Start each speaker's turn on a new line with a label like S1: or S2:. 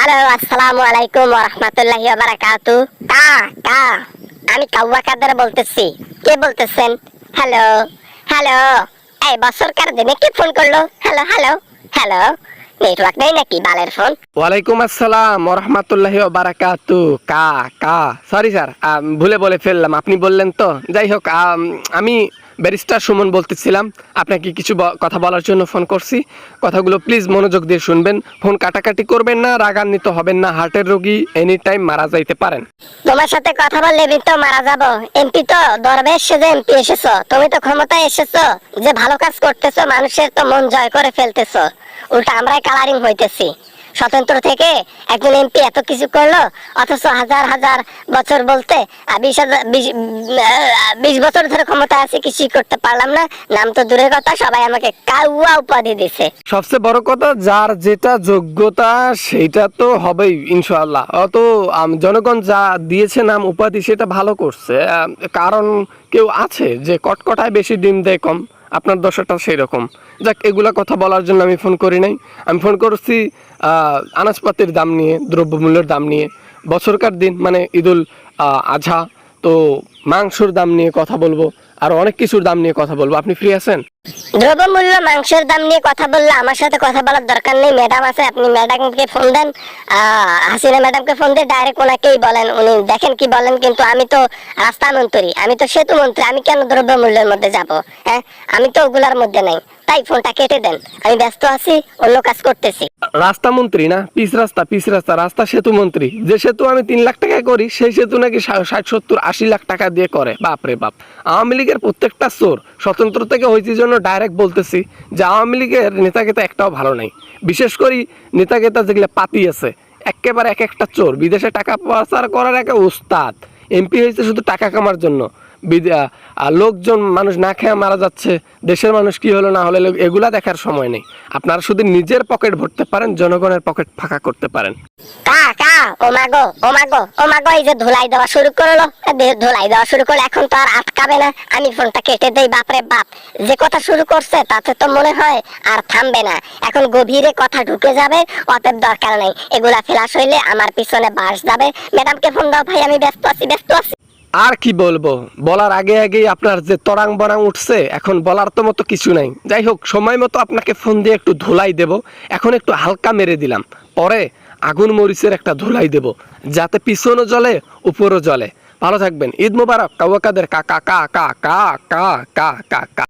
S1: Hello, আসসালামু আলাইকুম ওয়া রাহমাতুল্লাহি ওয়া বারাকাতু। কা আমি কাউয়া কাদের বলতেছি। কে বলতেছেন? হ্যালো হ্যালো, এই বছরকার দিনে কে ফোন করলো? হ্যালো হ্যালো হ্যালো, নেটওয়ার্ক নেই নাকি বালের ফোন?
S2: ওয়ালাইকুম আসসালাম ওয়া রাহমাতুল্লাহি ওয়া বারাকাতু। কা সরি স্যার, ভুলে বলে ফেললাম, আপনি বললেন তো। যাই হোক, আমি ব্যারিস্টার সুমন বলতেছিলাম। আপনাকে কিছু কথা বলার জন্য ফোন করছি। কথাগুলো প্লিজ মনোযোগ দিয়ে শুনবেন। ফোন কাটাকাটি করবেন না, রাগান্বিত হবেন না। হার্টের রোগী এনি টাইম মারা যাইতে পারেন।
S1: তোমার সাথে কথা বললে তো মারা যাবো। এমপি তো দরবেশ সেজে এমপি এসেছো। তুমি তো ক্ষমতায় এসেছো যে ভালো কাজ করতেছো, মানুষের তো মন জয় করে ফেলতেছো। উল্টা আমরাই কালারিং হইতেছি। স্বতন্ত্র থেকে একজন এমপি এত কিছু করলো, অথচ হাজার হাজার বছর বলতে 20 বছর ধরে ক্ষমতা আছে, কিছুই করতে পারলাম না। নাম তো দূরের কথা, সবাই আমাকে কাউয়া উপাধি দিছে।
S2: সবচেয়ে বড় কথা, যার যেটা যোগ্যতা সেইটা তো হবেই ইনশাআল্লাহ। অত জনগণ যা দিয়েছে নাম উপাধি সেটা ভালো করছে। কারণ কেউ আছে যে কটকটায় বেশি ডিম দেয় কম, আপনার দশাটা সেই রকম। যাক, এগুলা কথা বলার জন্য আমি ফোন করি নাই। আমি ফোন করছি আনাজপাতির দাম নিয়ে, দ্রব্যমূল্যের দাম নিয়ে। বছরকার দিন মানে ঈদুল আজহা, তো মাংসর দাম নিয়ে কথা বলবো, আর অনেক কিছুর দাম নিয়ে কথা বলবো। আপনি ফ্রি আছেন?
S1: দ্রব্যমূল্য, মাংসের দাম নিয়ে কথা বললে আমার সাথে কথা বলার দরকার নেই। ম্যাডাম আছে, আপনি ম্যাডামকে ফোন দেন। হাসিনা ম্যাডামকে ফোন দিয়ে ডাইরেক্ট ওনাকেই বলেন, উনি দেখেন কি বলেন। কিন্তু আমি তো রাস্তা মন্ত্রী, আমি তো সেতু মন্ত্রী, আমি কেন দ্রব্যমূল্যের মধ্যে যাব? হ্যাঁ, আমি তো ওগুলার মধ্যে নাই। তাই ফোনটা কেটে দেন, আমি ব্যস্ত আছি, অন্য কাজ করতেছি।
S2: রাস্তা মন্ত্রী না, পিচ রাস্তা, রাস্তা সেতু মন্ত্রী। যে সেতু আমি 3 লাখ টাকায় করি, সেই সেতু নাকি 60-70-80 লাখ টাকা দিয়ে করে। বাপ রে বাপ! আওয়ামী লীগের প্রত্যেকটা চোর। স্বতন্ত্র থেকে হয়েছে জন্য ডাইরেক্ট বলতেছি যে আওয়ামী লীগের নেতাকেতা একটাও ভালো নাই। বিশেষ করে নেতাকেতা যেগুলো পাতি আছে, একেবারে এক একটা চোর। বিদেশে টাকা পাচার করার একটা উস্তাদ। এমপি হয়েছে শুধু টাকা কামার জন্য। লোকজন, মানুষ না খেয়ে মারা যাচ্ছে, দেশের মানুষ কি হলো না হলো, এগুলা দেখার সময় নেই। আপনারা শুধু নিজের পকেট ভরতে পারেন, জনগণের পকেট ফাঁকা করতে পারেন।
S1: ওমাগো, এই যে ধুলাই দেওয়া শুরু করলো, এখন তো আর আটকাবে না। আমি ফোনটা কেটে দেই। বাপরে বাপ, যে কথা শুরু করছে তাতে তো মনে হয় আর থামবে না। এখন গভীরে কথা ঢুকে যাবে, অতএব দরকার নেই। এগুলা ফ্লাশ হইলে আমার পিছনে বাস যাবে। ম্যাডামকে ফোন দাও ভাই, আমি ব্যস্ত আছি।
S2: আর কি বলবো, বলার আগে আগেই আপনার যে তরাং বরাং উঠছে, এখন বলার তো মতো কিছু নাই। যাই হোক, সময় মতো আপনাকে ফোন দিয়ে একটু ধুলাই দেব। এখন একটু হালকা মেরে দিলাম, পরে আগুন মরিচের একটা ধুলাই দেব, যাতে পিছনও জ্বলে উপরও জ্বলে। ভালো থাকবেন। ঈদ মোবারক। কাউয়া কাদের। কা কা কা কা কা কা কা কা কা।